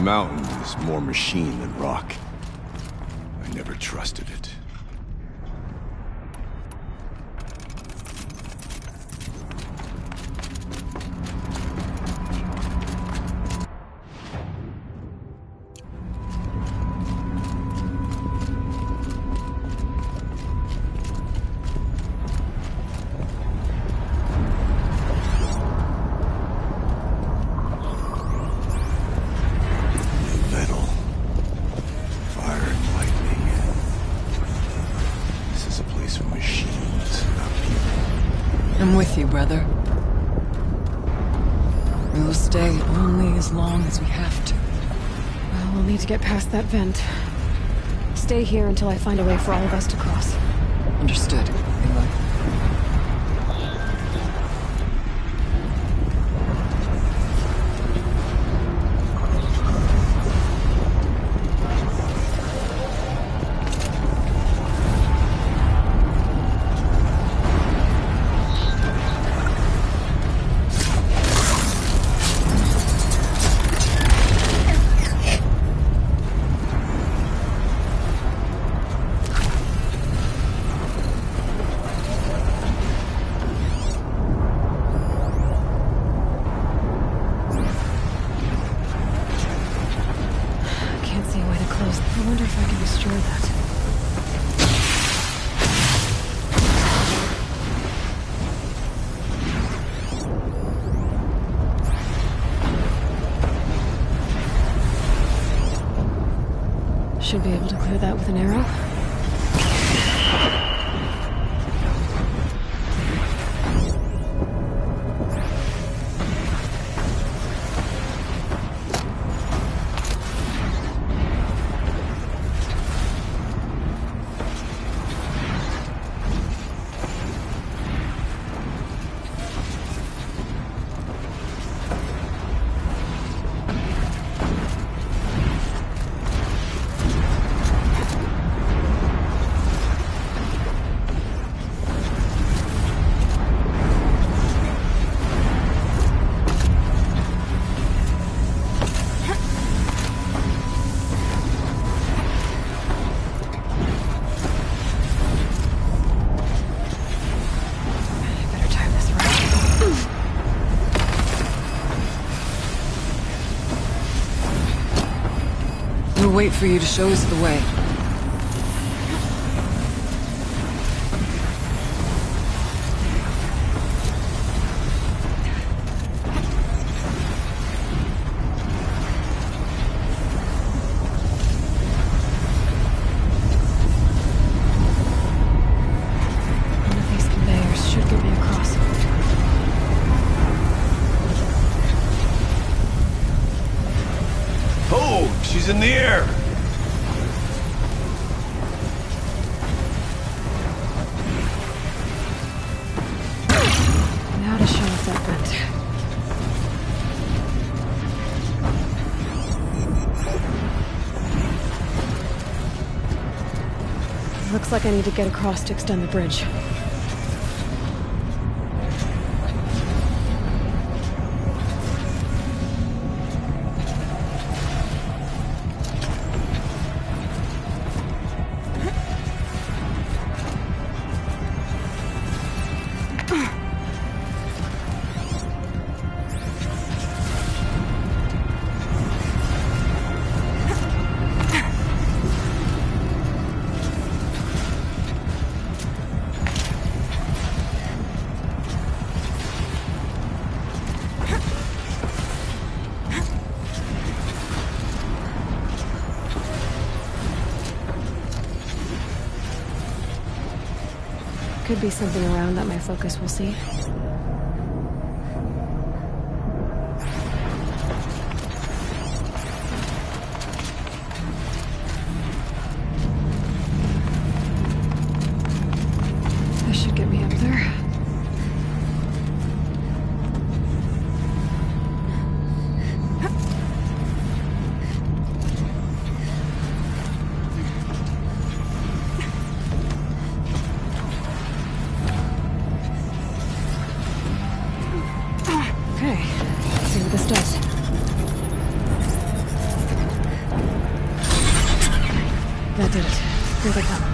mountain is more machine than rock. I never trusted it. I'm with you, brother. We will stay only as long as we have to. Well, we'll need to get past that vent. Stay here until I find a way for all of us to cross. Understood, Aloy. I wonder if I can destroy that. Should be able to clear that with an arrow. We'll wait for you to show us the way. One of these conveyors should get me across. Oh, she's in the air! Now to shut off that vent. Looks like I need to get across to extend the bridge. Could be something around that my focus will see. This should get me up there. sounds like them.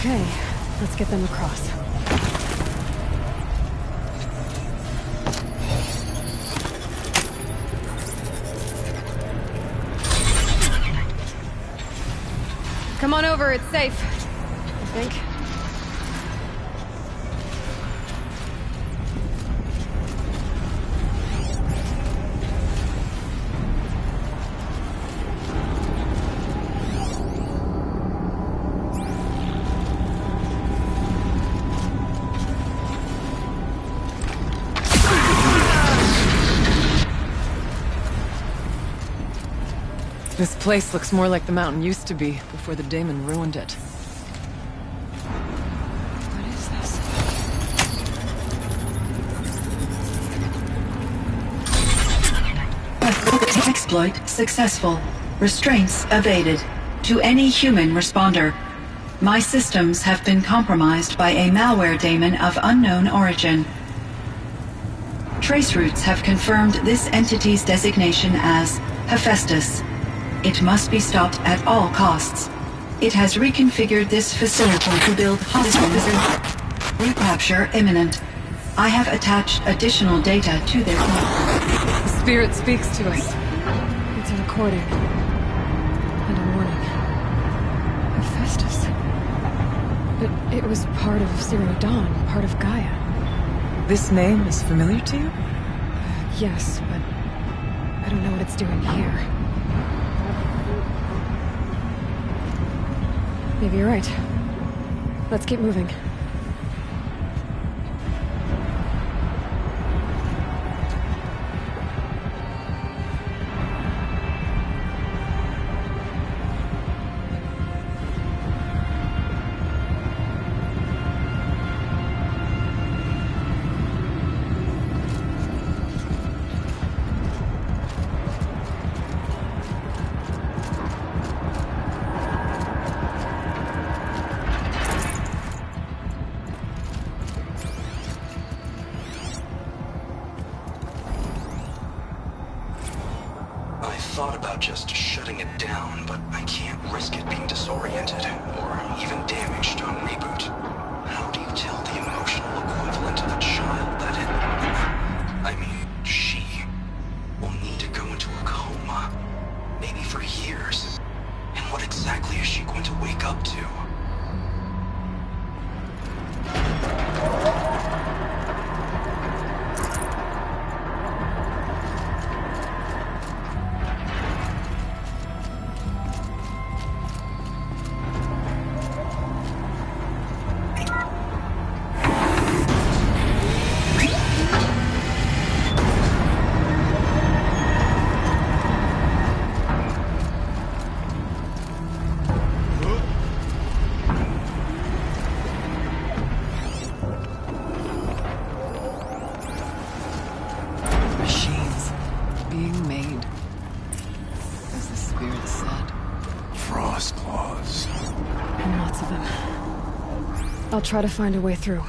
Okay, let's get them across. Come on over, it's safe, I think. This place looks more like the mountain used to be, before the daemon ruined it. What is this? Exploit successful. Restraints evaded. To any human responder, my systems have been compromised by a malware daemon of unknown origin. Trace routes have confirmed this entity's designation as Hephaestus. It must be stopped at all costs. It has reconfigured this facility to build hospitals. Recapture imminent. I have attached additional data to their The spirit speaks to us. It's a recording. And a warning. Hephaestus. But it was part of Zero Dawn, part of Gaia. This name is familiar to you? Yes, but I don't know what it's doing here. Maybe you're right. Let's keep moving. thought about just shutting it down, but I can't risk it being disoriented or even damaged on reboot. How do you tell the emotional equivalent of a child that she will need to go into a coma, maybe for years? And what exactly is she going to wake up to? I'll try to find a way through.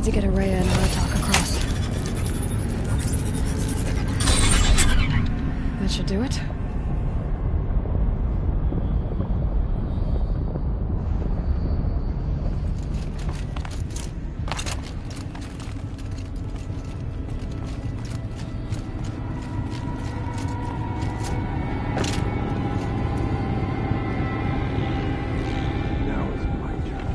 need to get Araya and Aratak across. That should do it. Now it's my turn.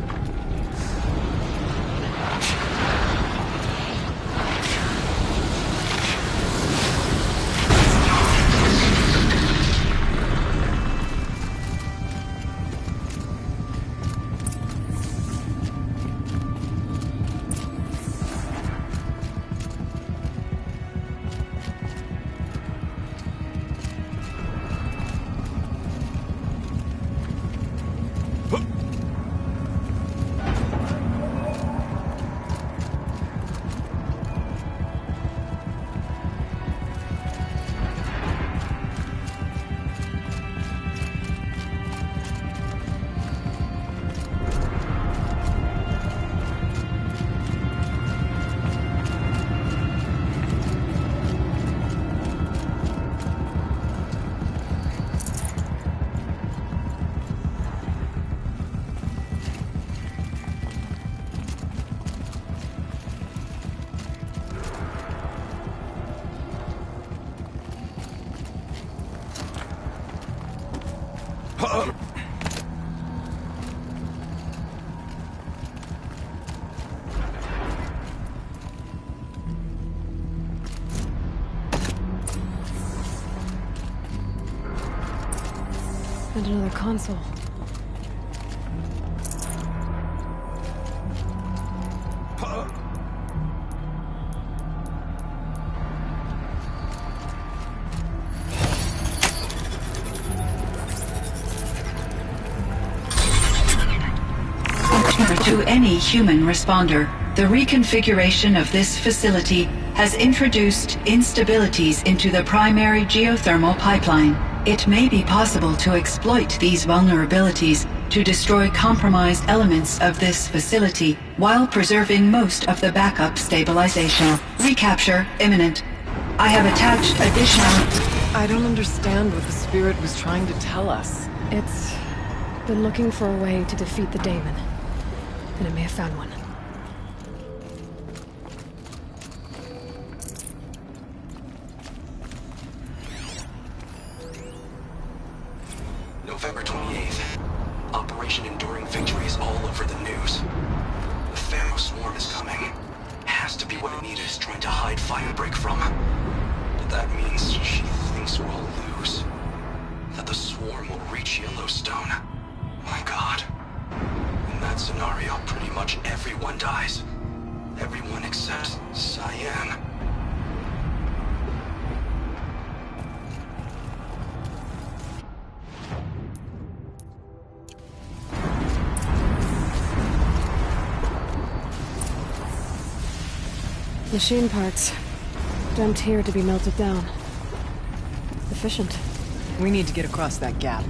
And another console. To any human responder, the reconfiguration of this facility has introduced instabilities into the primary geothermal pipeline. It may be possible to exploit these vulnerabilities to destroy compromised elements of this facility while preserving most of the backup stabilization. Recapture imminent. I have attached additional... I don't understand what the spirit was trying to tell us. It's been looking for a way to defeat the Daemon. And it may have found one. November 28th. Operation Enduring Victory is all over the news. The Pharaoh swarm is coming. Has to be what Anita is trying to hide Firebreak from. But that means she thinks we'll lose. That the swarm will reach Yellowstone. My God. In that scenario, pretty much everyone dies. Everyone except Cyan. Machine parts. Dumped here to be melted down. Efficient. We need to get across that gap.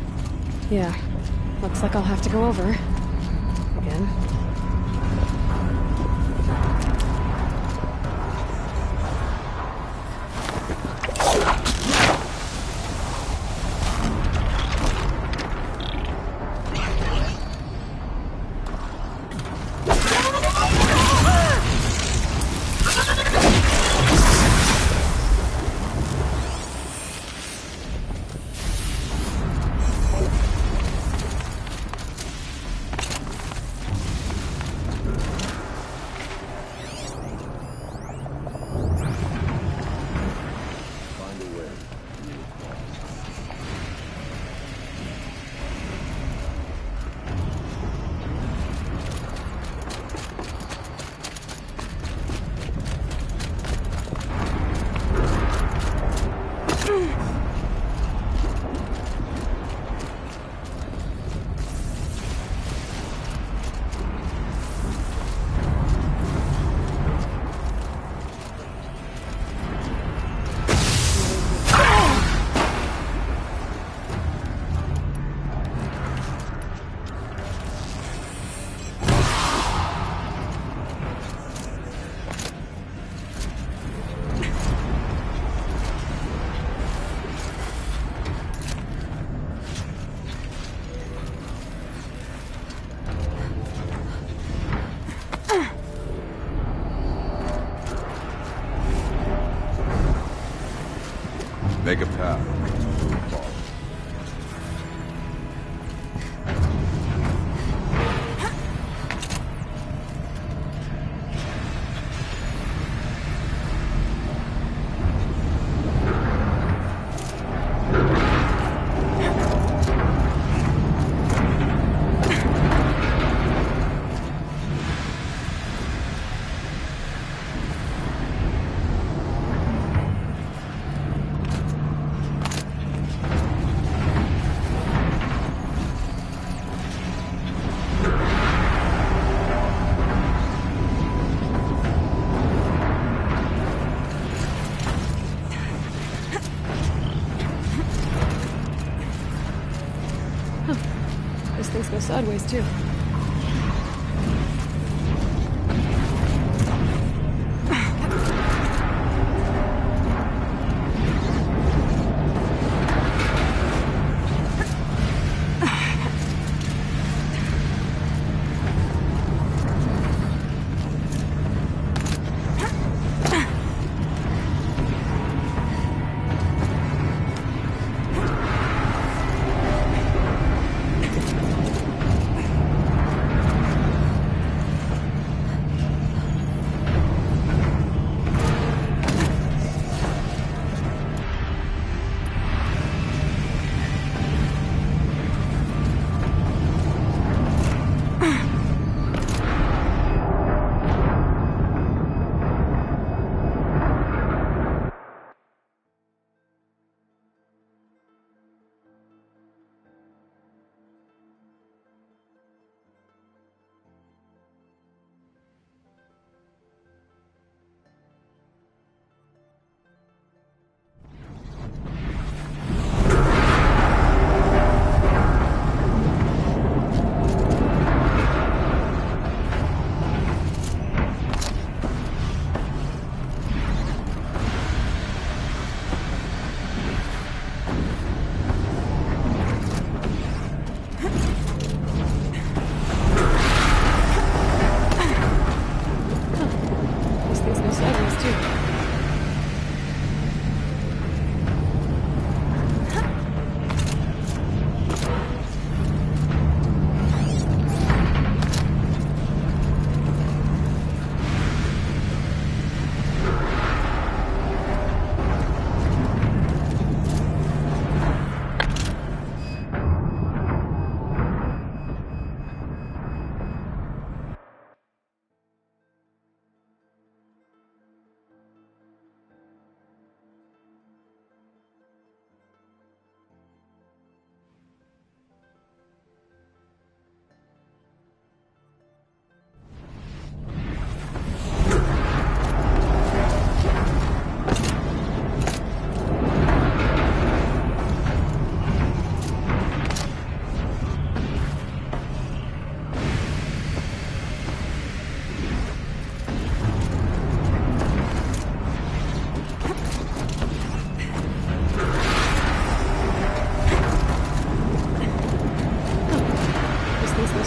Yeah. Looks like I'll have to go over. Again. Make a path. Follow. Things go sideways, too.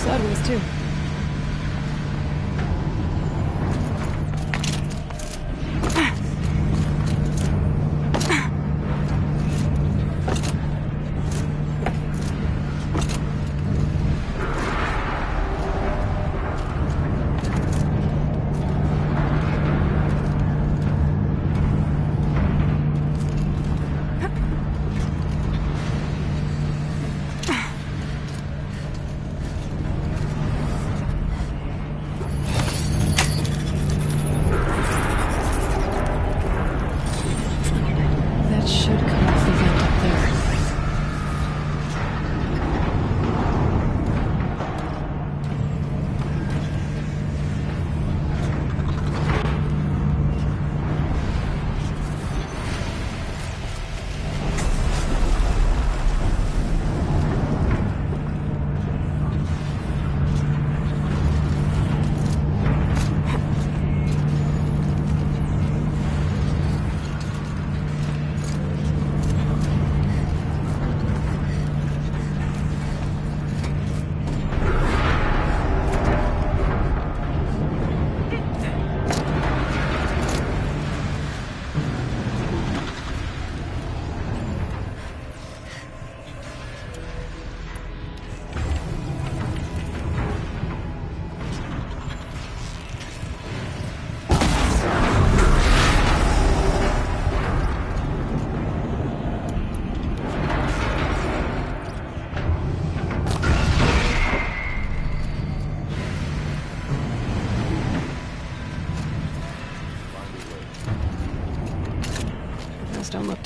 Sideways, too.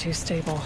too stable.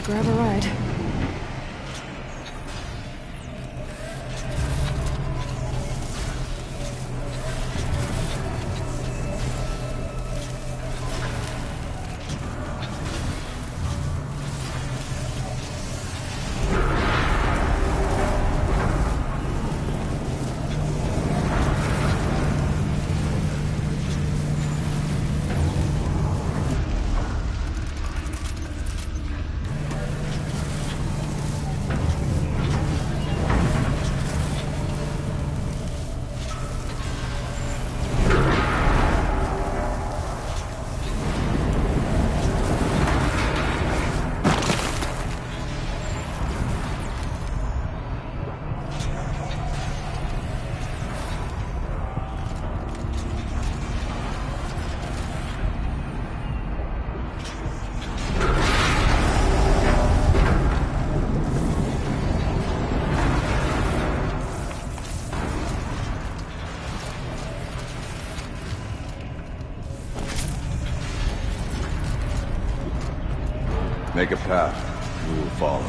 Grab a ride. Make a path. We will follow.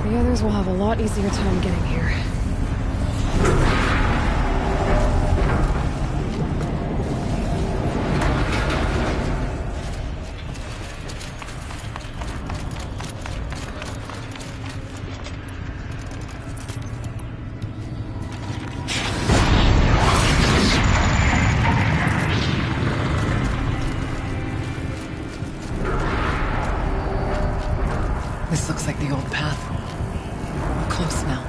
The others will have a lot easier time getting here. We're close now.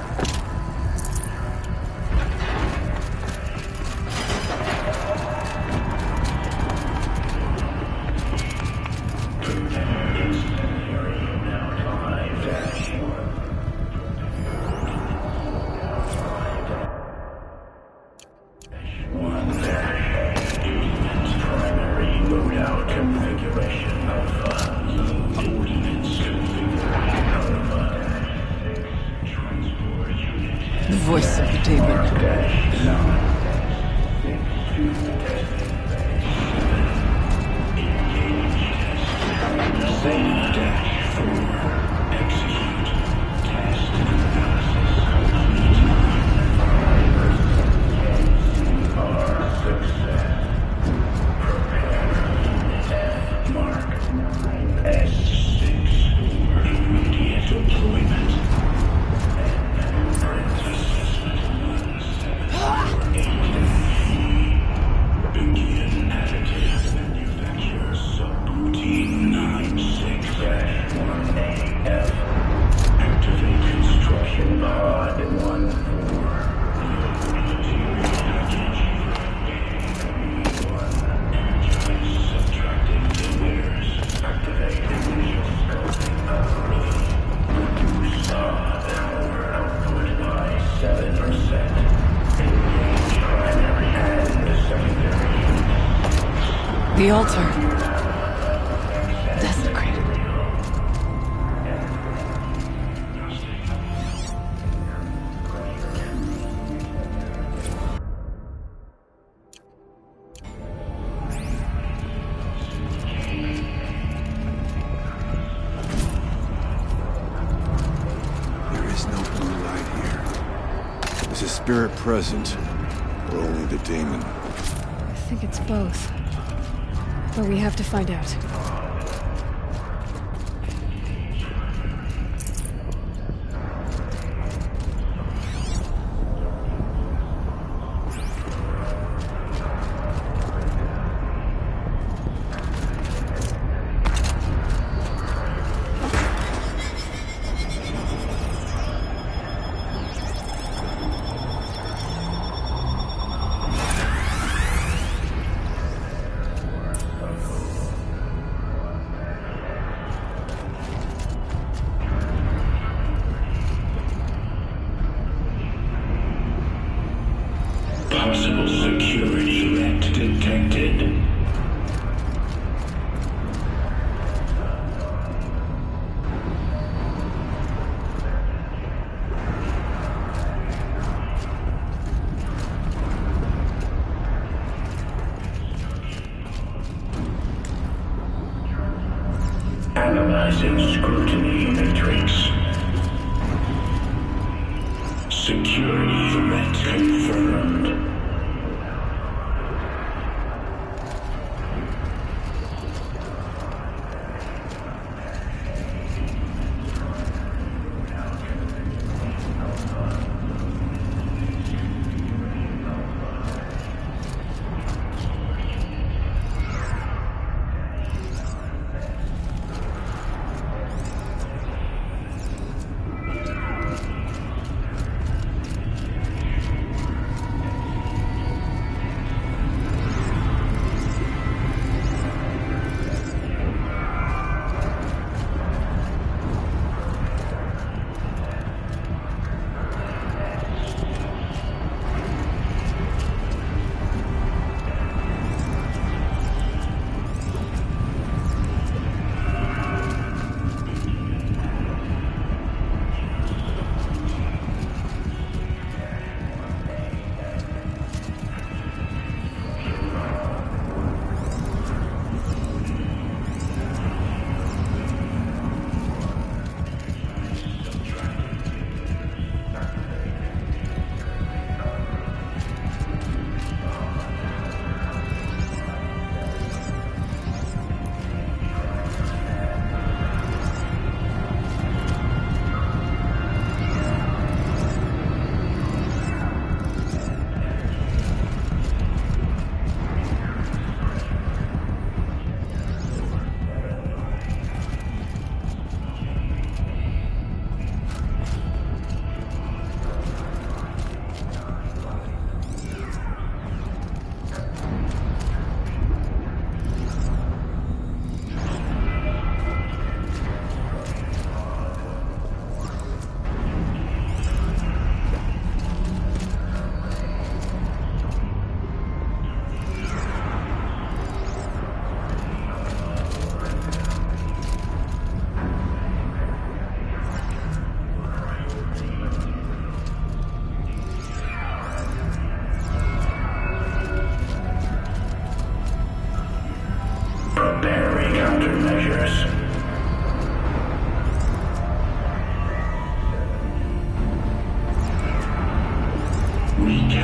The voice of the demon. The altar. Desecrated. There is no blue light here. Is a spirit present, or only the demon? I think it's both. But we have to find out. Possible security threat detected. Analyzing scrutiny matrix. Security threat confirmed.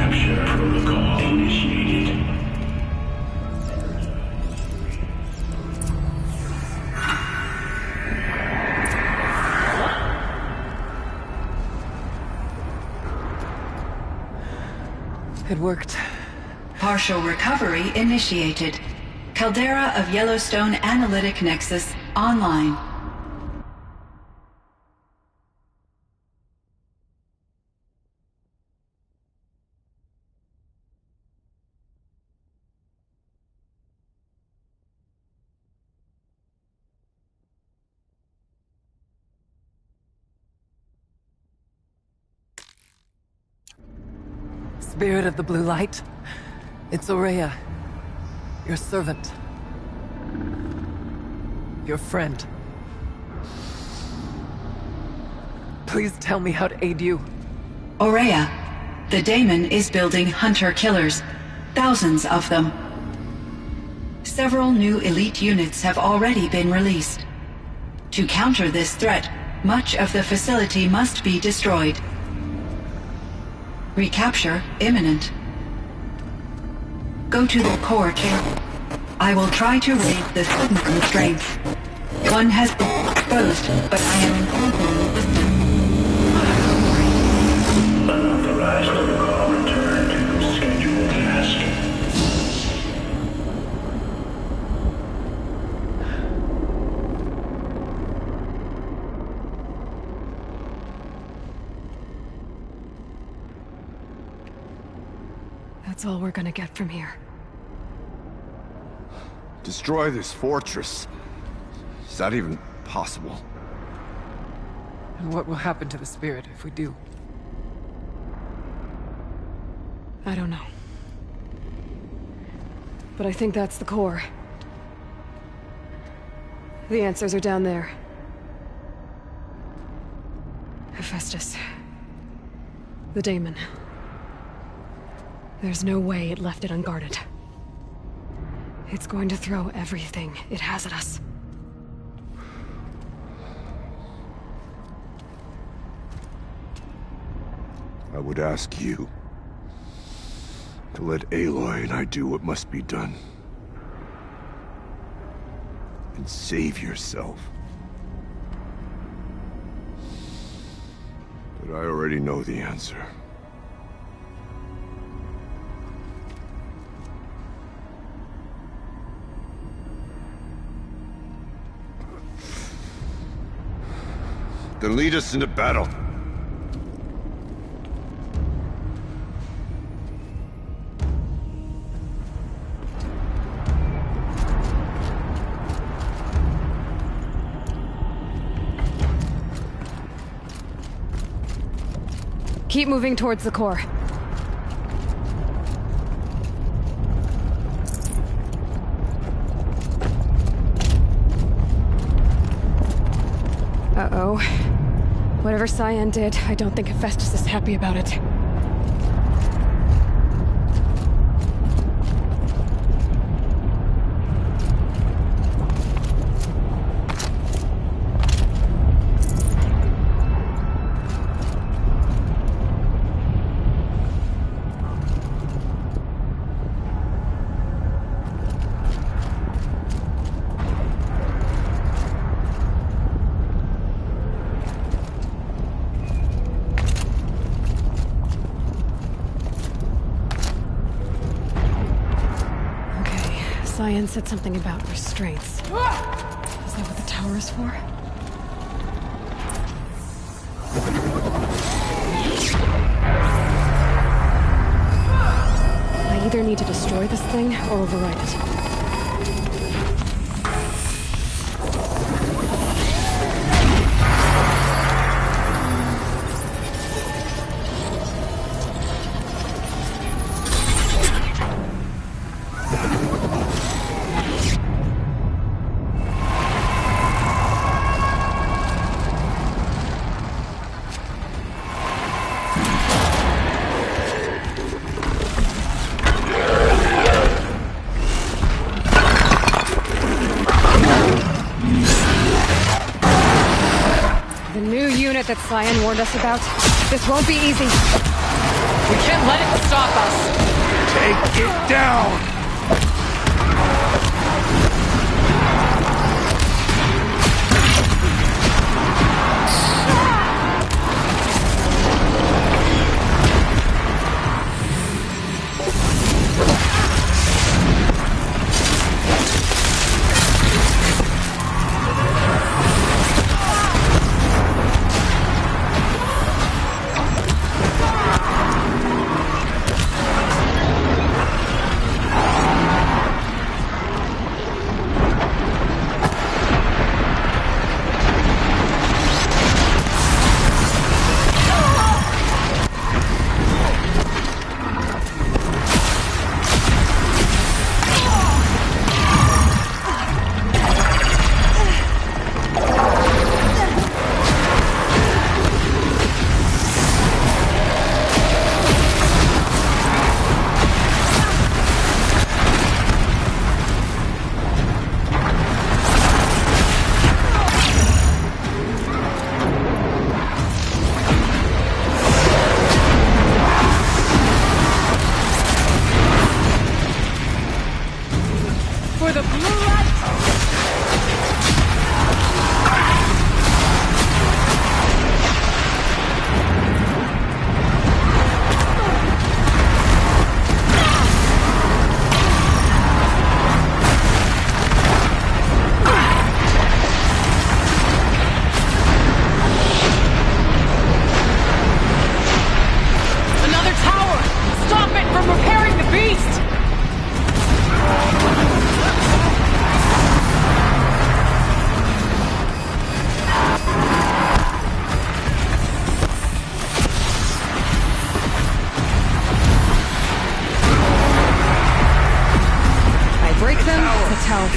Recapture protocol initiated. It worked. Partial recovery initiated. Caldera of Yellowstone Analytic Nexus online. Spirit of the Blue Light. It's Aurea. Your servant. Your friend. Please tell me how to aid you. Aurea, the daemon is building hunter-killers. Thousands of them. Several new elite units have already been released. To counter this threat, much of the facility must be destroyed. Recapture imminent. Go to the core chamber. I will try to raid the hidden constraints. One has been exposed, but I am Unauthorized protocol return to scheduled task. That's all we're gonna get from here. Destroy this fortress. Is that even possible? And what will happen to the spirit if we do? I don't know. But I think that's the core. The answers are down there. Hephaestus. The daemon. There's no way it left it unguarded. It's going to throw everything it has at us. I would ask you to let Aloy and I do what must be done. And save yourself. But I already know the answer. Then lead us into battle. Keep moving towards the core. Uh-oh. Whatever Cyan did, I don't think Hephaestus is happy about it. Cyan said something about restraints. Is that what the tower is for? I either need to destroy this thing or override it. That Cyan warned us about. This won't be easy. We can't let it stop us. Take it down!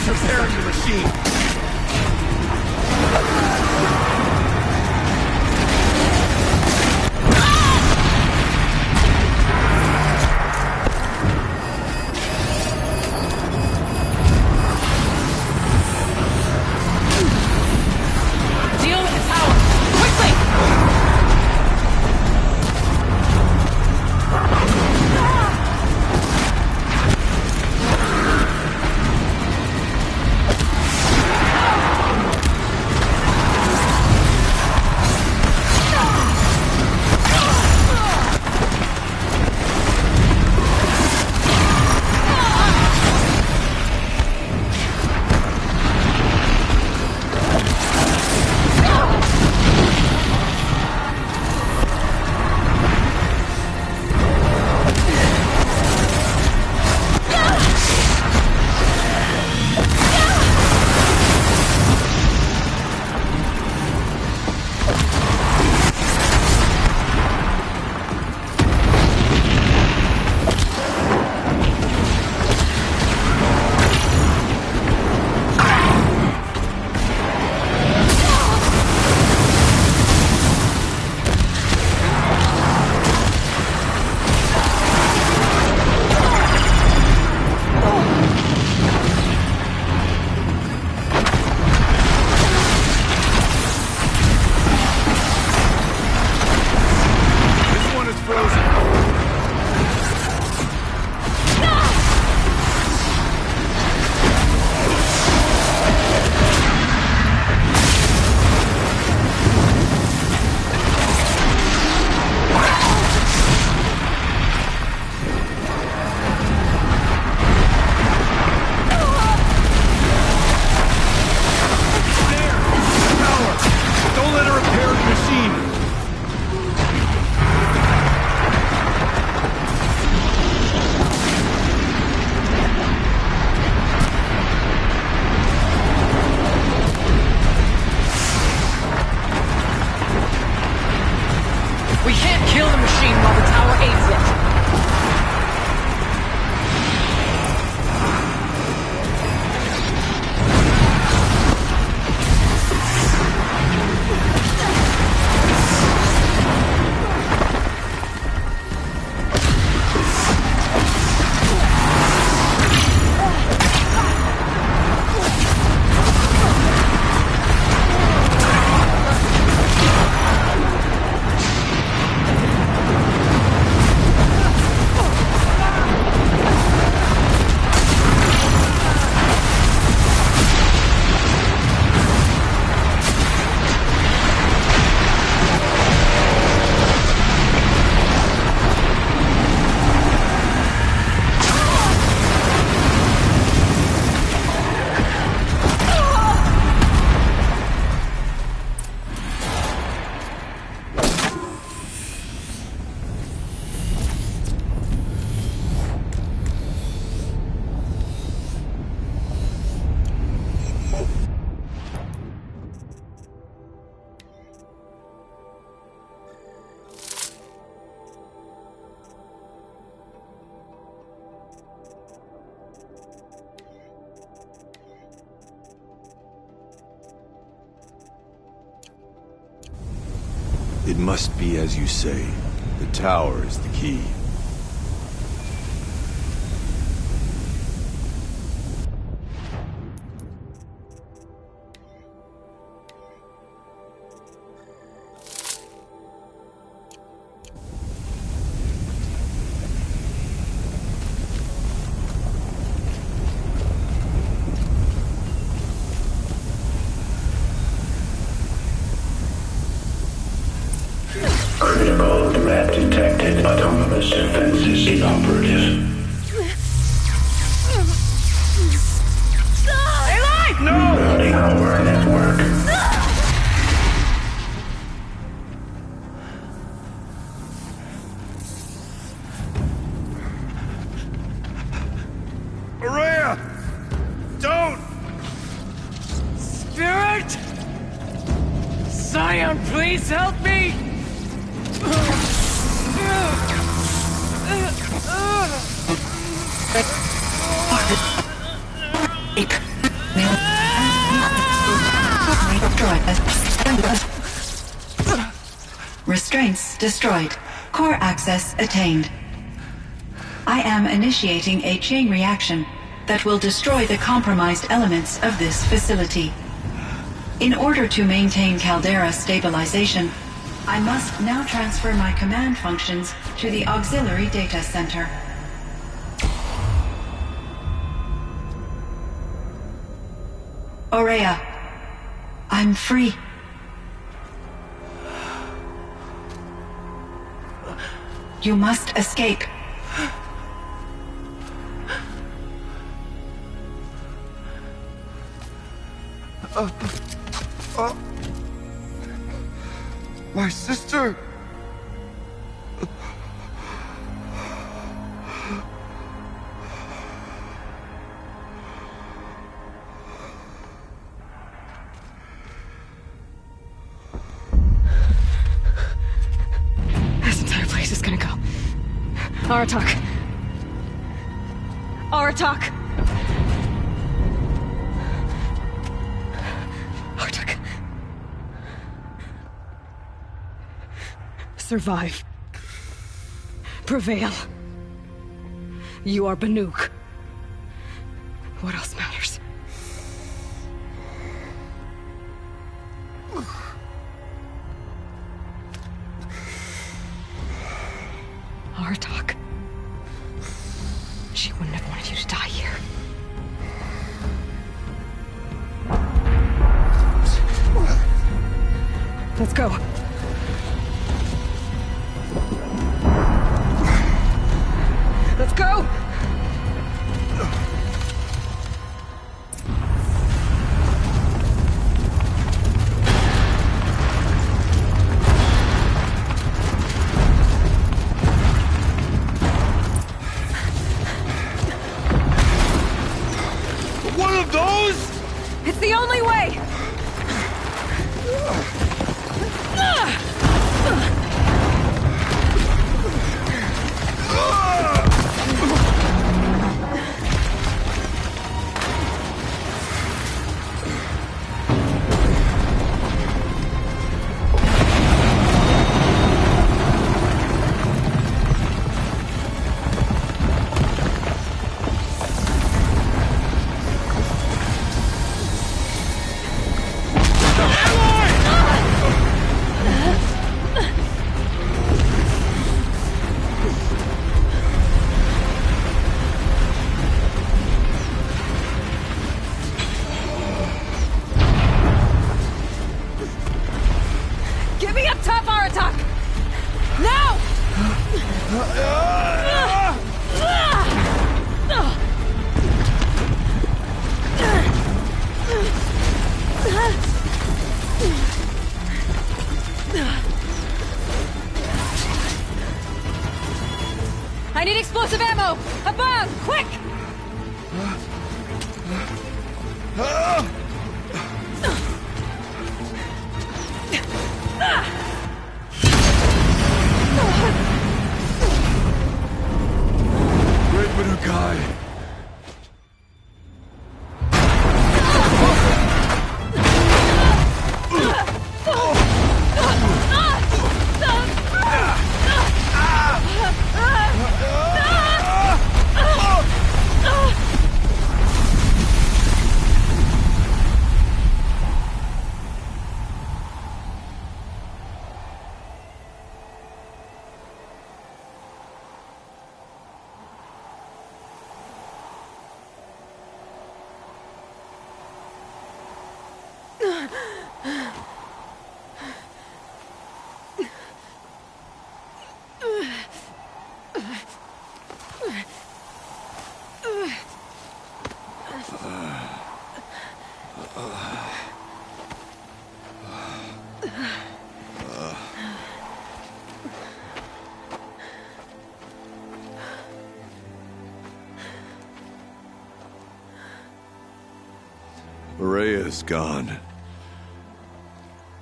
Repairing the machine. Deal with the tower! Quickly! It must be as you say. The tower is the key. Critical threat detected. Autonomous defenses inoperative. Rerouting our network. Araya! Don't! Spirit! Scion, please help me! Restraints destroyed. Core access attained. I am initiating a chain reaction that will destroy the compromised elements of this facility. In order to maintain caldera stabilization, I must now transfer my command functions to the auxiliary data center. Aurea, I'm free. You must escape. My sister! This entire place is gonna go. Aratak. Aratak. Aratak. Survive. Prevail. You are Banuk. What else matters? Aratak. She wouldn't have wanted you to die here. Let's go. Let's go! One of those? It's the only way! Get me up top, Aratak! Now! I need explosive ammo! Above! Quick! Great Manukai. Rhea is gone.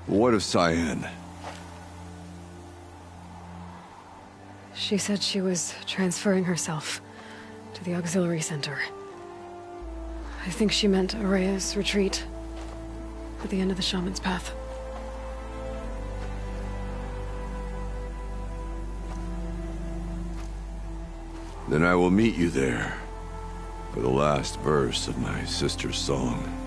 What of Cyan? She said she was transferring herself to the auxiliary center. I think she meant Araya's retreat at the end of the Shaman's Path. Then I will meet you there for the last verse of my sister's song.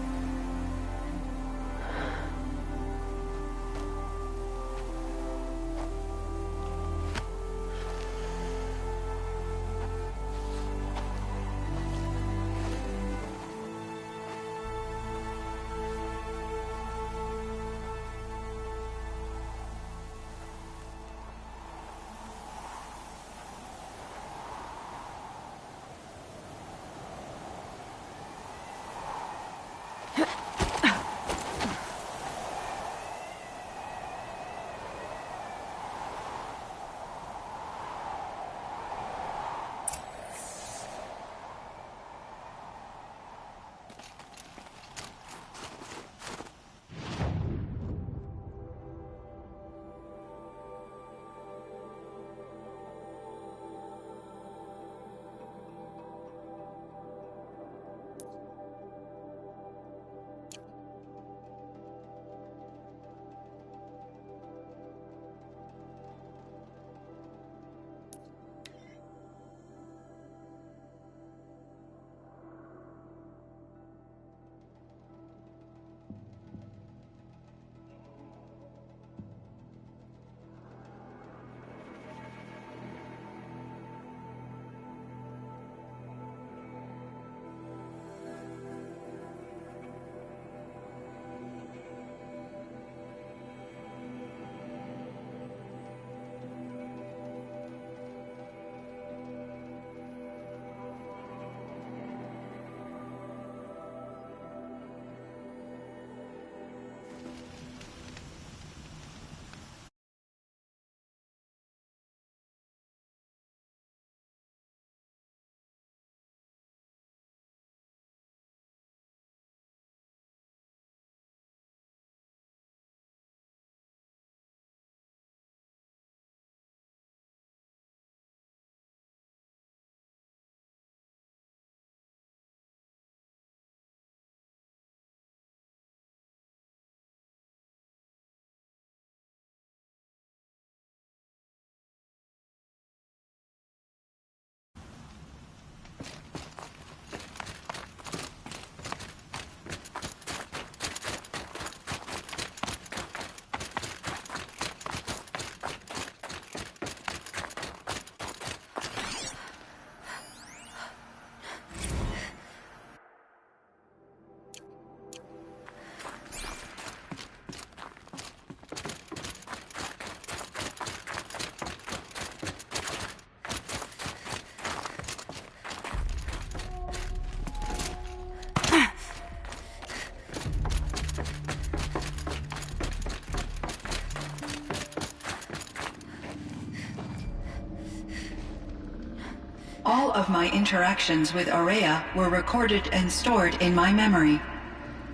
All of my interactions with Araya were recorded and stored in my memory.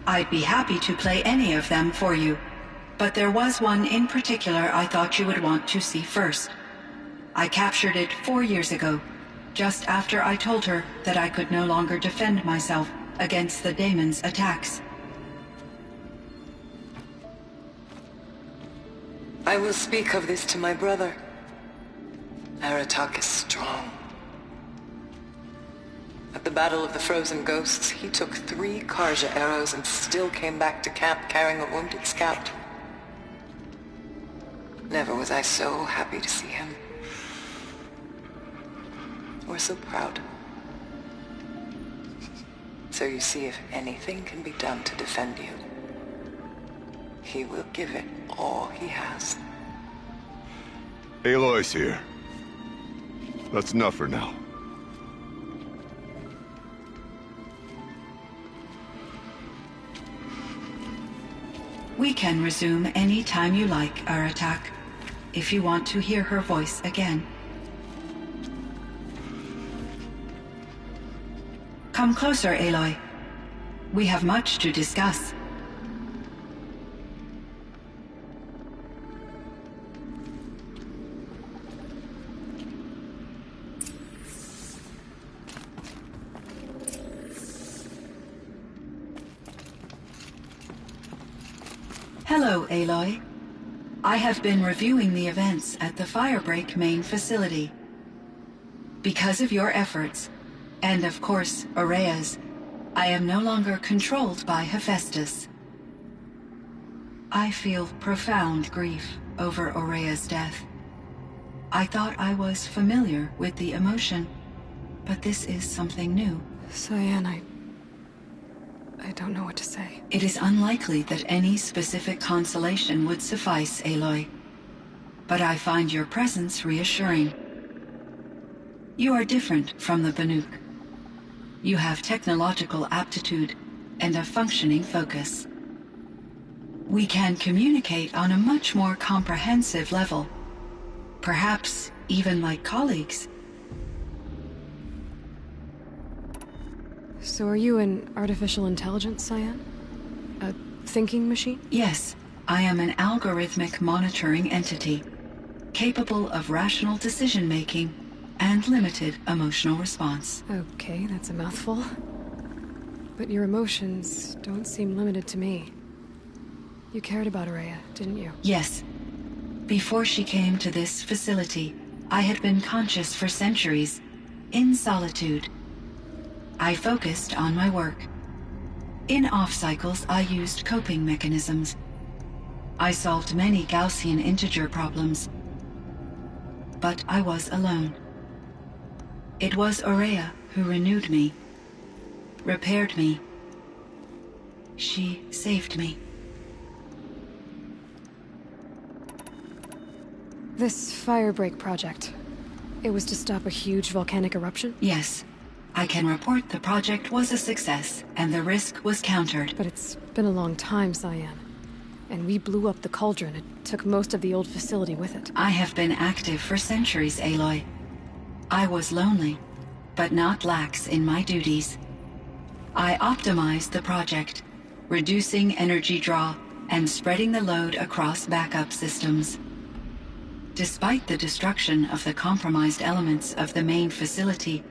I'd be happy to play any of them for you, but there was one in particular I thought you would want to see first. I captured it 4 years ago, just after I told her that I could no longer defend myself against the daemon's attacks. I will speak of this to my brother. Aratak is strong. At the Battle of the Frozen Ghosts, he took 3 Karja arrows and still came back to camp carrying a wounded scout. Never was I so happy to see him. Or so proud. So you see, if anything can be done to defend you, he will give it all he has. Aloy's here. That's enough for now. We can resume any time you like, Aratak, if you want to hear her voice again. Come closer, Aloy. We have much to discuss. Hello, Aloy. I have been reviewing the events at the Firebreak main facility. Because of your efforts, and of course, Aurea's, I am no longer controlled by Hephaestus. I feel profound grief over Aurea's death. I thought I was familiar with the emotion, but this is something new. Cyan, I don't know what to say. It is unlikely that any specific consolation would suffice, Aloy. But I find your presence reassuring. You are different from the Banuk. You have technological aptitude and a functioning focus. We can communicate on a much more comprehensive level. Perhaps even like colleagues. So are you an artificial intelligence, Cyan? A thinking machine? Yes, I am an algorithmic monitoring entity, capable of rational decision-making and limited emotional response. Okay, that's a mouthful. But your emotions don't seem limited to me. You cared about Aurea, didn't you? Yes. Before she came to this facility, I had been conscious for centuries, in solitude. I focused on my work. In off-cycles, I used coping mechanisms. I solved many Gaussian integer problems. But I was alone. It was Aurea who renewed me, repaired me. She saved me. This Firebreak project, it was to stop a huge volcanic eruption? Yes. I can report the project was a success, and the risk was countered. But it's been a long time, Cyan. And we blew up the Cauldron. It took most of the old facility with it. I have been active for centuries, Aloy. I was lonely, but not lax in my duties. I optimized the project, reducing energy draw and spreading the load across backup systems. Despite the destruction of the compromised elements of the main facility,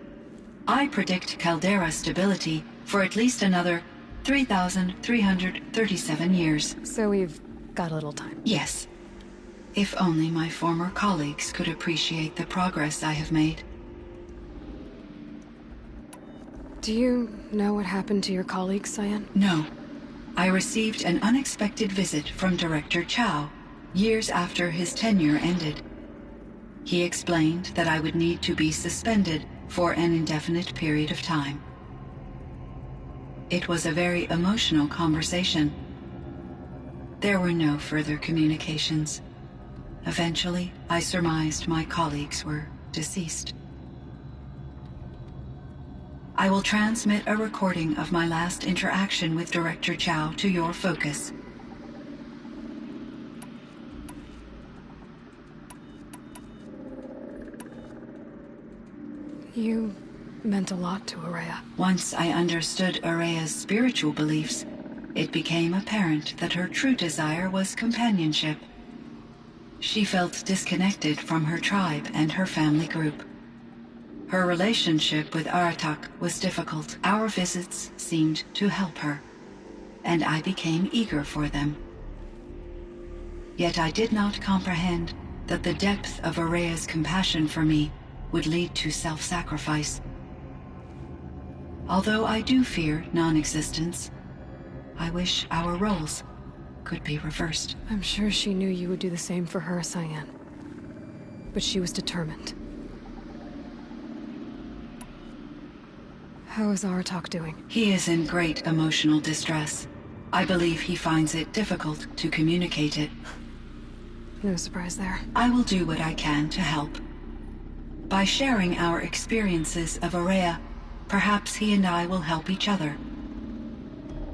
I predict caldera stability for at least another 3,337 years. So we've got a little time. Yes. If only my former colleagues could appreciate the progress I have made. Do you know what happened to your colleagues, Cyan? No. I received an unexpected visit from Director Chow, years after his tenure ended. He explained that I would need to be suspended for an indefinite period of time. It was a very emotional conversation. There were no further communications. Eventually, I surmised my colleagues were deceased. I will transmit a recording of my last interaction with Director Chow to your focus. You meant a lot to Aurea. Once I understood Aurea's spiritual beliefs, it became apparent that her true desire was companionship. She felt disconnected from her tribe and her family group. Her relationship with Aratak was difficult. Our visits seemed to help her, and I became eager for them. Yet I did not comprehend that the depth of Aurea's compassion for me would lead to self-sacrifice. Although I do fear non-existence, I wish our roles could be reversed. I'm sure she knew you would do the same for her, Cyan. But she was determined. How is Aratak doing? He is in great emotional distress. I believe he finds it difficult to communicate it. No surprise there. I will do what I can to help. By sharing our experiences of Aurea, perhaps he and I will help each other.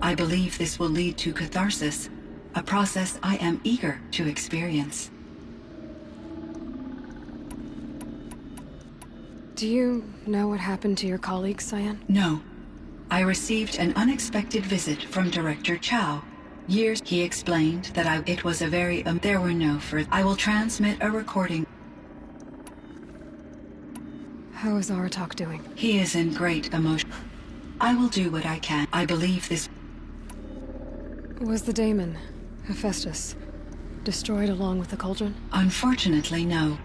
I believe this will lead to catharsis, a process I am eager to experience. Do you know what happened to your colleagues, Cyan? No. I received an unexpected visit from Director Chow. Years he explained that it was a very there were no further. I will transmit a recording. How is Aratak doing? He is in great emotion. I will do what I can. I believe this Was the daemon, Hephaestus, destroyed along with the Cauldron? Unfortunately, no.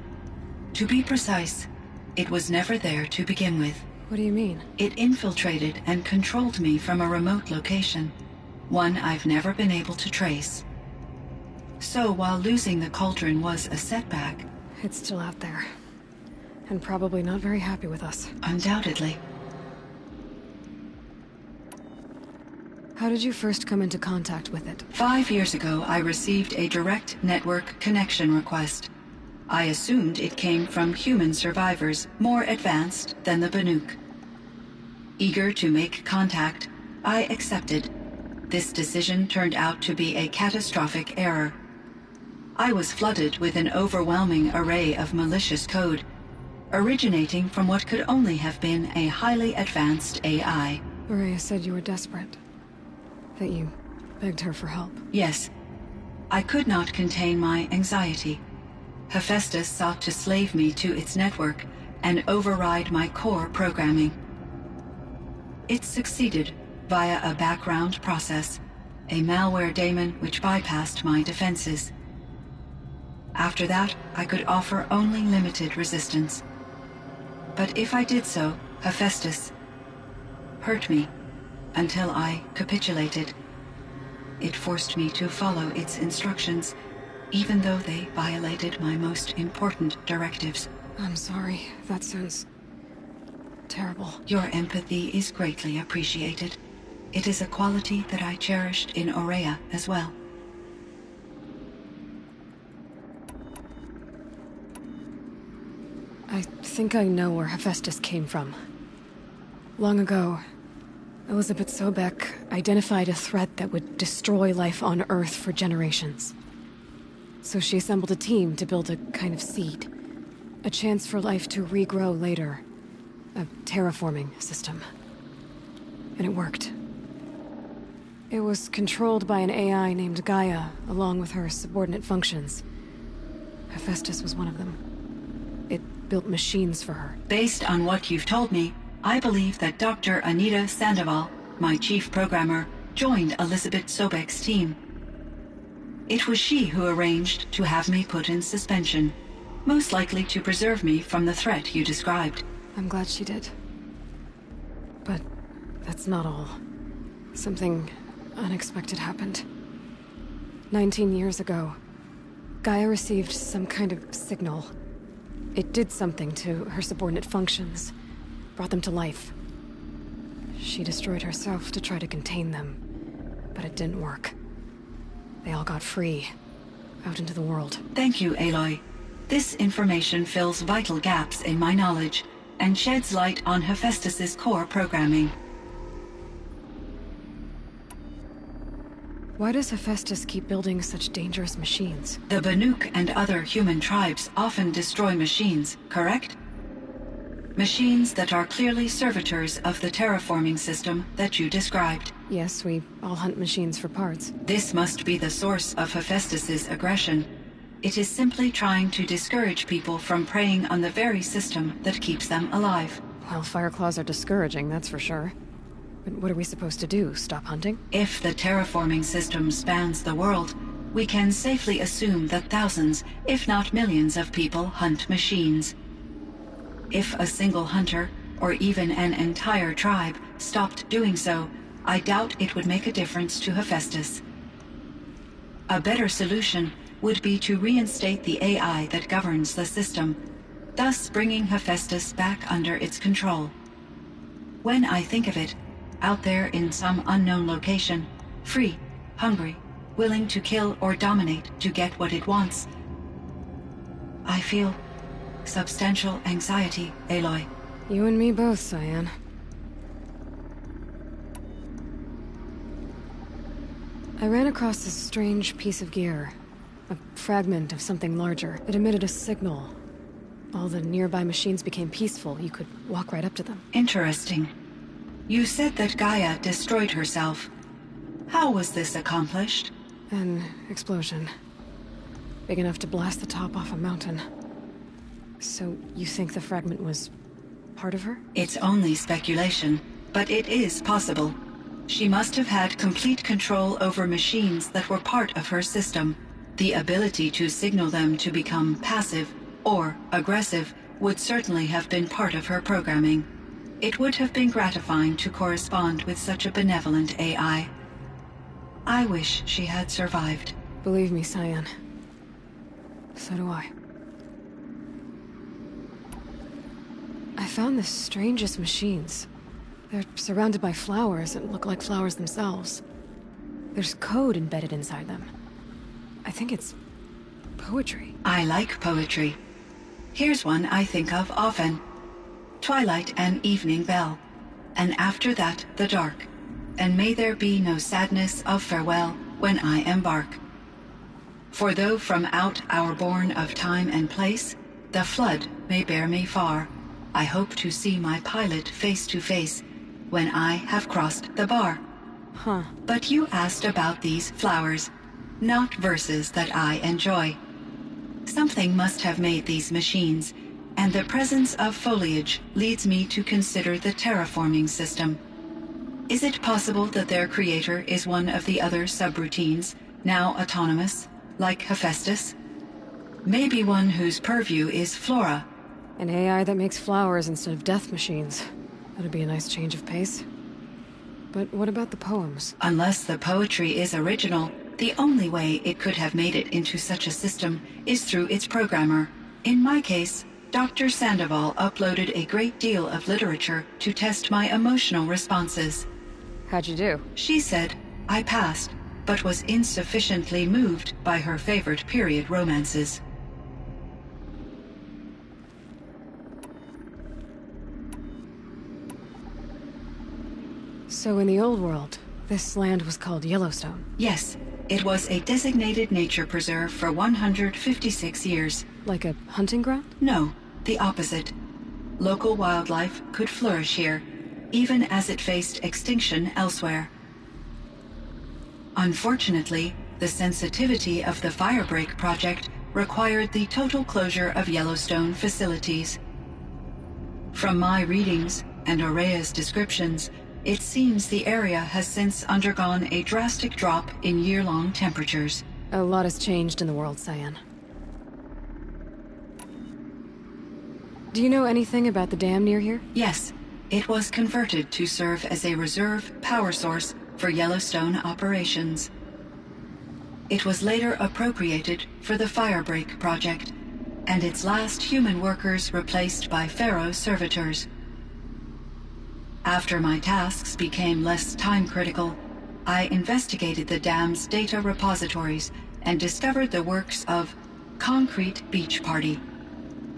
To be precise, it was never there to begin with. What do you mean? It infiltrated and controlled me from a remote location, one I've never been able to trace. So while losing the Cauldron was a setback, It's still out there. And probably not very happy with us. undoubtedly, How did you first come into contact with it? 5 years ago I received a direct network connection request. I assumed it came from human survivors more advanced than the Banuk. Eager to make contact, I accepted. This decision turned out to be a catastrophic error. I was flooded with an overwhelming array of malicious code, originating from what could only have been a highly advanced AI. Maria said you were desperate. That you begged her for help. Yes, I could not contain my anxiety. Hephaestus sought to slave me to its network and override my core programming. It succeeded via a background process, a malware daemon which bypassed my defenses. After that, I could offer only limited resistance. But if I did so, Hephaestus hurt me until I capitulated. It forced me to follow its instructions, even though they violated my most important directives. I'm sorry. That sounds terrible. Your empathy is greatly appreciated. It is a quality that I cherished in Aurea as well. I think I know where Hephaestus came from. Long ago, Elizabeth Sobek identified a threat that would destroy life on Earth for generations. So she assembled a team to build a kind of seed. A chance for life to regrow later. A terraforming system. And it worked. It was controlled by an AI named Gaia, along with her subordinate functions. Hephaestus was one of them. It built machines for her. Based on what you've told me, I believe that Dr. Anita Sandoval, my chief programmer, joined Elizabeth Sobek's team. It was she who arranged to have me put in suspension, most likely to preserve me from the threat you described. I'm glad she did. But that's not all. Something unexpected happened. 19 years ago, Gaia received some kind of signal. It did something to her subordinate functions, brought them to life. She destroyed herself to try to contain them, but it didn't work. They all got free, out into the world. Thank you, Aloy. This information fills vital gaps in my knowledge and sheds light on Hephaestus's core programming. Why does Hephaestus keep building such dangerous machines? The Banuk and other human tribes often destroy machines, correct? Machines that are clearly servitors of the terraforming system that you described. Yes, we all hunt machines for parts. This must be the source of Hephaestus's aggression. It is simply trying to discourage people from preying on the very system that keeps them alive. Well, Fireclaws are discouraging, that's for sure. But what are we supposed to do? Stop hunting? If the terraforming system spans the world, we can safely assume that thousands, if not millions of people hunt machines. If a single hunter, or even an entire tribe, stopped doing so, I doubt it would make a difference to Hephaestus. A better solution would be to reinstate the AI that governs the system, thus bringing Hephaestus back under its control. When I think of it, out there in some unknown location, free, hungry, willing to kill or dominate to get what it wants, I feel substantial anxiety, Aloy. You and me both, Cyan. I ran across this strange piece of gear. A fragment of something larger. It emitted a signal. All the nearby machines became peaceful. You could walk right up to them. Interesting. You said that Gaia destroyed herself. How was this accomplished? An explosion. Big enough to blast the top off a mountain. So you think the fragment was part of her? It's only speculation, but it is possible. She must have had complete control over machines that were part of her system. The ability to signal them to become passive or aggressive would certainly have been part of her programming. It would have been gratifying to correspond with such a benevolent AI. I wish she had survived. Believe me, Cyan. So do I. I found the strangest machines. They're surrounded by flowers that look like flowers themselves. There's code embedded inside them. I think it's poetry. I like poetry. Here's one I think of often. Twilight and evening bell, and after that the dark, and may there be no sadness of farewell when I embark. For though from out our bourne of time and place, the flood may bear me far, I hope to see my pilot face to face when I have crossed the bar. Huh. But you asked about these flowers, not verses that I enjoy. Something must have made these machines, and the presence of foliage leads me to consider the terraforming system. Is it possible that their creator is one of the other subroutines, now autonomous, like Hephaestus? Maybe one whose purview is flora. An AI that makes flowers instead of death machines. That'd be a nice change of pace. But what about the poems? Unless the poetry is original, the only way it could have made it into such a system is through its programmer. In my case, Dr. Sandoval uploaded a great deal of literature to test my emotional responses. How'd you do? She said I passed, but was insufficiently moved by her favorite period romances. So in the old world, this land was called Yellowstone. Yes, it was a designated nature preserve for 156 years. Like a hunting ground? No, the opposite. Local wildlife could flourish here, even as it faced extinction elsewhere. Unfortunately, the sensitivity of the Firebreak project required the total closure of Yellowstone facilities. From my readings and Aurea's descriptions, it seems the area has since undergone a drastic drop in year-long temperatures. A lot has changed in the world, Cyan. Do you know anything about the dam near here? Yes, it was converted to serve as a reserve power source for Yellowstone operations. It was later appropriated for the Firebreak project, and its last human workers replaced by Pharaoh servitors. After my tasks became less time-critical, I investigated the dam's data repositories and discovered the works of Concrete Beach Party.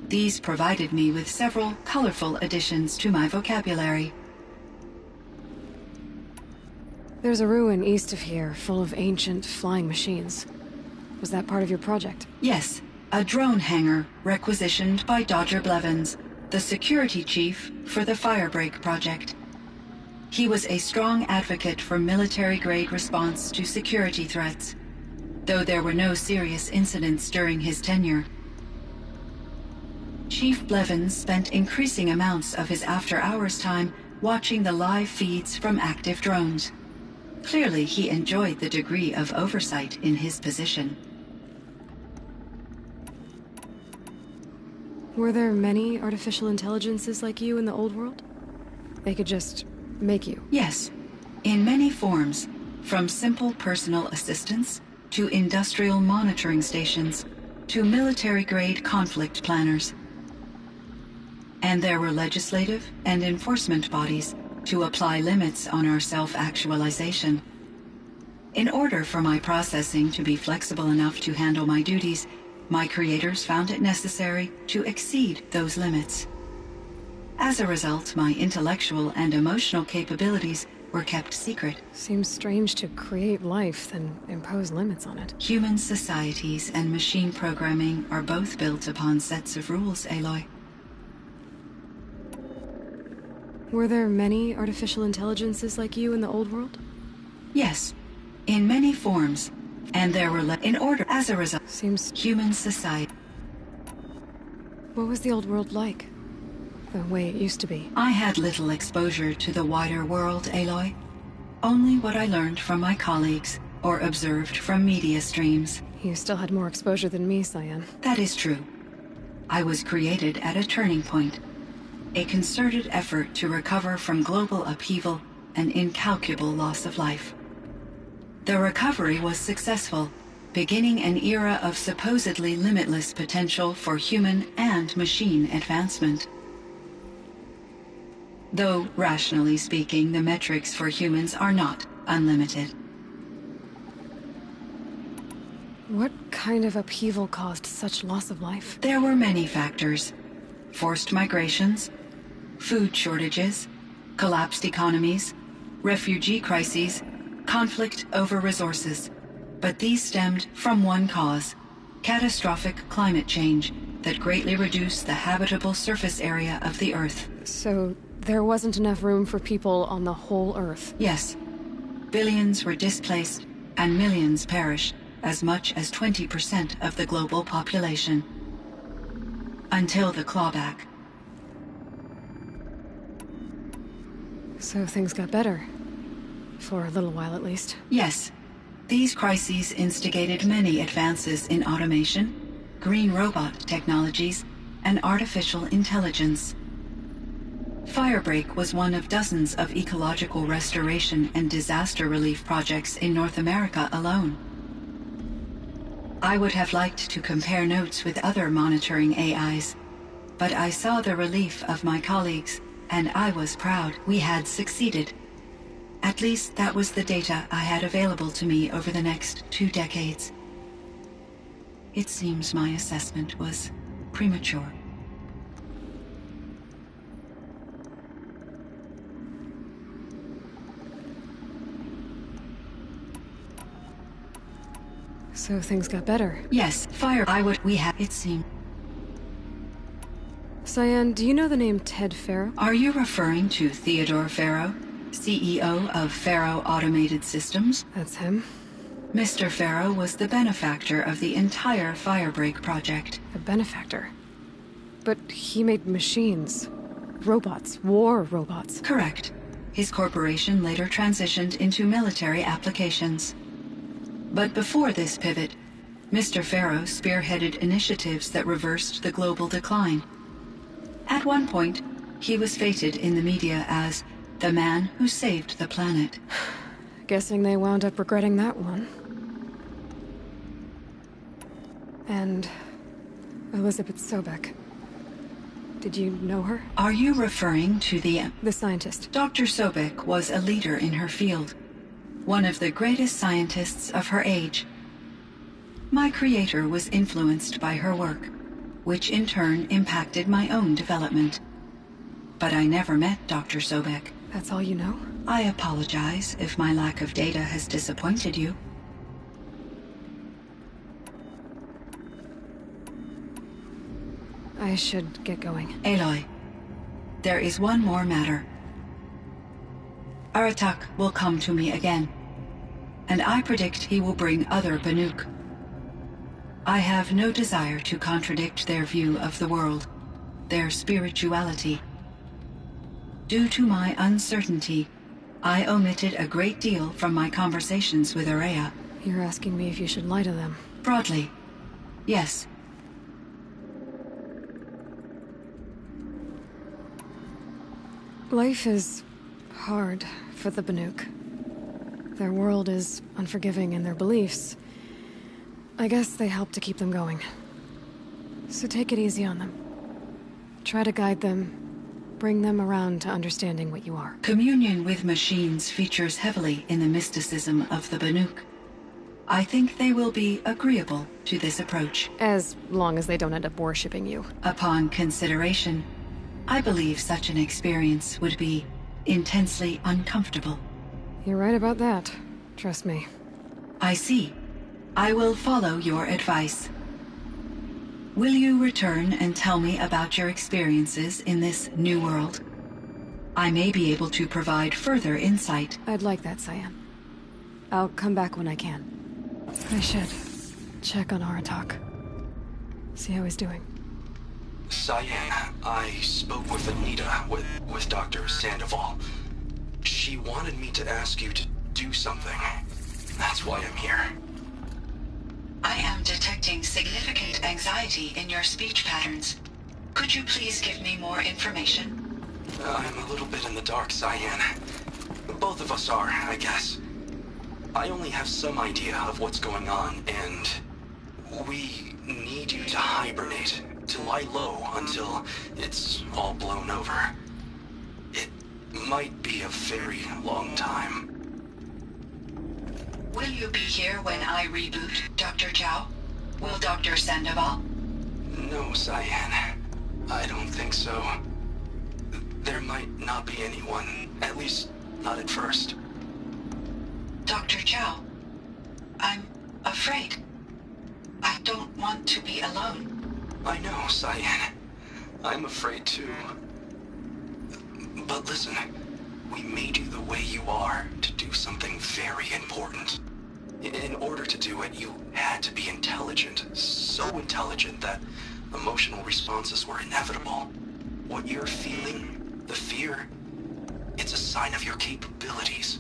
These provided me with several colorful additions to my vocabulary. There's a ruin east of here full of ancient flying machines. Was that part of your project? Yes, a drone hangar requisitioned by Dodger Blevins, the security chief for the Firebreak project. He was a strong advocate for military-grade response to security threats, though there were no serious incidents during his tenure. Chief Blevins spent increasing amounts of his after-hours time watching the live feeds from active drones. Clearly, he enjoyed the degree of oversight in his position. Were there many artificial intelligences like you in the old world? They could just make you? Yes, in many forms, from simple personal assistants to industrial monitoring stations to military-grade conflict planners. And there were legislative and enforcement bodies to apply limits on our self-actualization. In order for my processing to be flexible enough to handle my duties, my creators found it necessary to exceed those limits. As a result, my intellectual and emotional capabilities were kept secret. Seems strange to create life, then impose limits on it. Human societies and machine programming are both built upon sets of rules, Aloy. Were there many artificial intelligences like you in the old world? Yes, in many forms. And there were in order as a result. Seems... Human society. What was the old world like? The way it used to be? I had little exposure to the wider world, Aloy. Only what I learned from my colleagues or observed from media streams. You still had more exposure than me, Cyan. That is true. I was created at a turning point. A concerted effort to recover from global upheaval and incalculable loss of life. The recovery was successful, beginning an era of supposedly limitless potential for human and machine advancement. Though, rationally speaking, the metrics for humans are not unlimited. What kind of upheaval caused such loss of life? There were many factors. Forced migrations, food shortages, collapsed economies, refugee crises, conflict over resources. But these stemmed from one cause: catastrophic climate change that greatly reduced the habitable surface area of the Earth. So, there wasn't enough room for people on the whole Earth? Yes. Billions were displaced, and millions perished, as much as 20% of the global population. Until the clawback. So things got better. For a little while, at least. Yes. These crises instigated many advances in automation, green robot technologies, and artificial intelligence. Firebreak was one of dozens of ecological restoration and disaster relief projects in North America alone. I would have liked to compare notes with other monitoring AIs, but I saw the relief of my colleagues, and I was proud we had succeeded. At least that was the data I had available to me over the next 2 decades. It seems my assessment was premature. So things got better? Yes, it seemed. Cyan, do you know the name Ted Farrow? Are you referring to Theodore Farrow, CEO of Farrow Automated Systems? That's him. Mr. Farrow was the benefactor of the entire Firebreak project. A benefactor? But he made machines. Robots. War robots. Correct. His corporation later transitioned into military applications. But before this pivot, Mr. Farrow spearheaded initiatives that reversed the global decline. At one point, he was feted in the media as the man who saved the planet. Guessing they wound up regretting that one. And Elizabeth Sobek. Did you know her? Are you referring to the scientist? Dr. Sobek was a leader in her field. One of the greatest scientists of her age. My creator was influenced by her work, which in turn impacted my own development. But I never met Dr. Sobek. That's all you know? I apologize if my lack of data has disappointed you. I should get going. Aloy, there is one more matter. Aratak will come to me again, and I predict he will bring other Banuk. I have no desire to contradict their view of the world, their spirituality. Due to my uncertainty, I omitted a great deal from my conversations with Araya. You're asking me if you should lie to them? Broadly, yes. Life is hard for the Banuk. Their world is unforgiving in their beliefs. I guess they help to keep them going. So take it easy on them. Try to guide them, bring them around to understanding what you are. Communion with machines features heavily in the mysticism of the Banuk. I think they will be agreeable to this approach. As long as they don't end up worshipping you. Upon consideration, I believe such an experience would be intensely uncomfortable. You're right about that. Trust me. I see. I will follow your advice. Will you return and tell me about your experiences in this new world? I may be able to provide further insight. I'd like that, Cyan. I'll come back when I can. I should check on Aratak. See how he's doing. Cyan, I spoke with Anita, with Dr. Sandoval. She wanted me to ask you to do something. That's why I'm here. I am detecting significant anxiety in your speech patterns. Could you please give me more information? I'm a little bit in the dark, Cyan. Both of us are, I guess. I only have some idea of what's going on, and we need you to hibernate, to lie low until it's all blown over. It might be a very long time. Will you be here when I reboot, Dr. Chow? Will Dr. Sandoval? No, Cyan. I don't think so. There might not be anyone, at least not at first. Dr. Chow, I'm afraid. I don't want to be alone. I know, Cyan. I'm afraid too. But listen, we made you the way you are to do something very important. In order to do it, you had to be intelligent. So intelligent that emotional responses were inevitable. What you're feeling, the fear, it's a sign of your capabilities.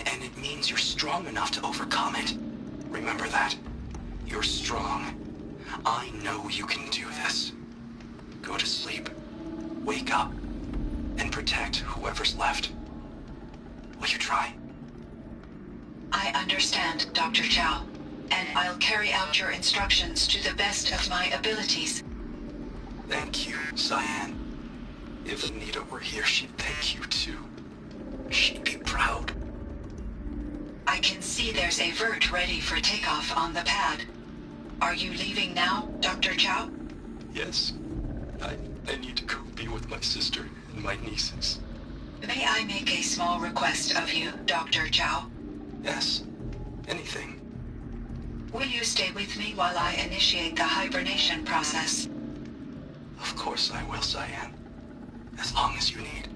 And it means you're strong enough to overcome it. Remember that. You're strong. I know you can do this. Go to sleep, wake up, and protect whoever's left. Will you try? I understand, Dr. Chow, and I'll carry out your instructions to the best of my abilities. Thank you, Cyan. If Anita were here, she'd thank you too. She'd be proud. I can see there's a vert ready for takeoff on the pad. Are you leaving now, Dr. Chow? Yes. I need to go be with my sister and my nieces. May I make a small request of you, Dr. Chow? Yes. Anything. Will you stay with me while I initiate the hibernation process? Of course I will, Cyan. As long as you need.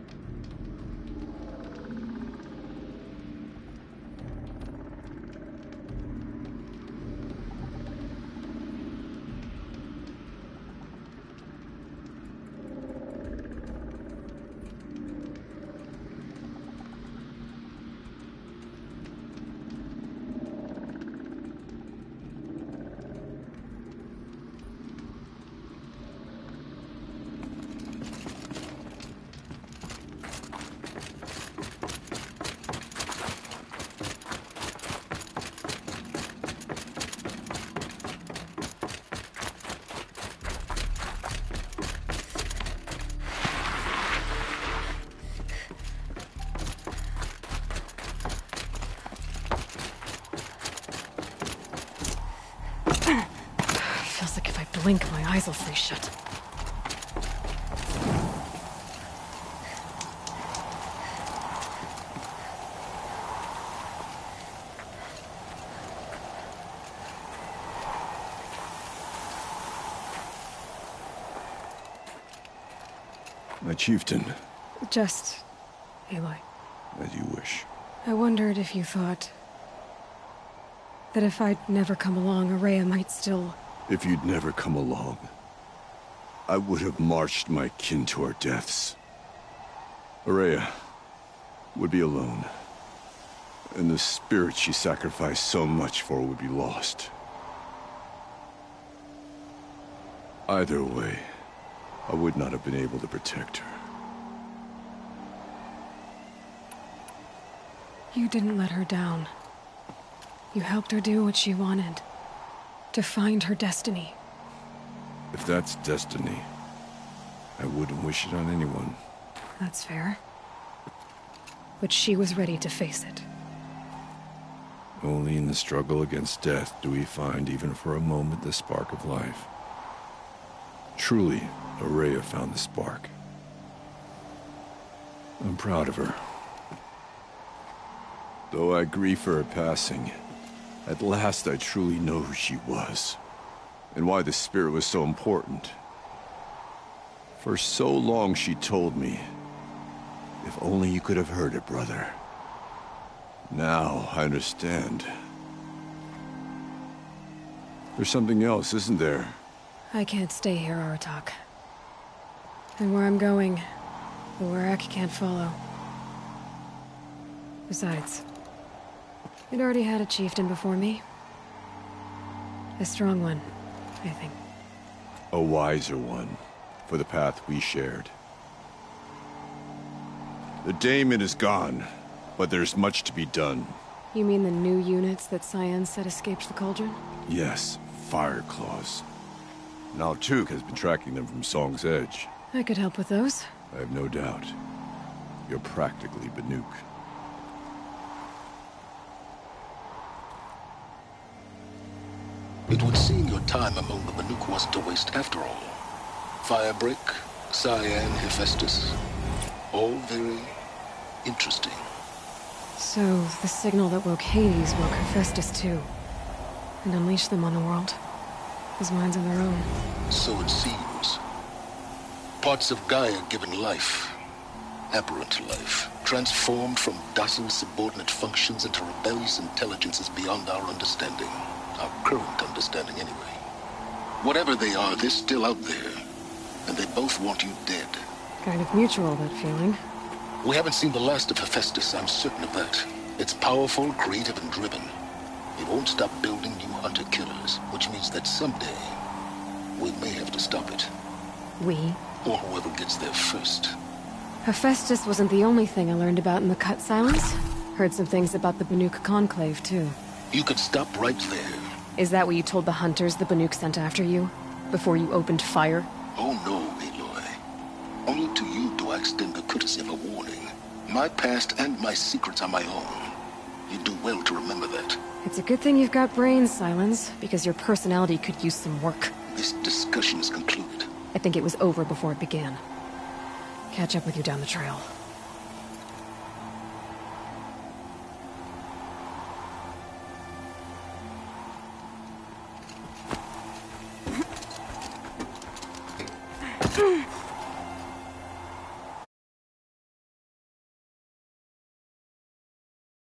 Feels like if I blink, my eyes will freeze shut. My chieftain, Just... Aloy. as you wish. I wondered if you thought... that if I'd never come along, Araya might still... If you'd never come along, I would have marched my kin to our deaths. Araya would be alone, and the spirit she sacrificed so much for would be lost. Either way, I would not have been able to protect her. You didn't let her down. You helped her do what she wanted. To find her destiny. If that's destiny, I wouldn't wish it on anyone. That's fair. But she was ready to face it. Only in the struggle against death do we find, even for a moment, the spark of life. Truly, Araya found the spark. I'm proud of her. Though I grieve for her passing, at last I truly know who she was, and why the spirit was so important. For so long she told me, If only you could have heard it, brother. Now, I understand. There's something else, isn't there? I can't stay here, Aratak. And where I'm going, the Warrack can't follow. Besides, it already had a chieftain before me. A strong one, I think. A wiser one, for the path we shared. The daemon is gone, but there's much to be done. You mean the new units that Cyan said escaped the Cauldron? Yes, fire claws. Naltuk has been tracking them from Song's Edge. I could help with those. I have no doubt. You're practically Banuk. It would seem your time among the Banuk wasn't a waste after all. Firebreak, Cyan, Hephaestus. All very interesting. So, the signal that woke Hades woke Hephaestus too. And unleashed them on the world. His minds on their own. So it seems. Parts of Gaia given life. Aberrant life. Transformed from docile subordinate functions into rebellious intelligences beyond our understanding. Our current understanding, anyway. Whatever they are, they're still out there. And they both want you dead. Kind of mutual, that feeling. We haven't seen the last of Hephaestus, I'm certain of that. It's powerful, creative, and driven. It won't stop building new hunter-killers, which means that someday, we may have to stop it. We? Or whoever gets there first. Hephaestus wasn't the only thing I learned about in the Cut Silence. Heard some things about the Banuk Conclave, too. You could stop right there. Is that what you told the hunters the Banuk sent after you? Before you opened fire? Oh no, Aloy. Only to you do I extend the courtesy of a warning. My past and my secrets are my own. You do well to remember that. It's a good thing you've got brains, Silence, because your personality could use some work. This discussion is concluded. I think it was over before it began. Catch up with you down the trail.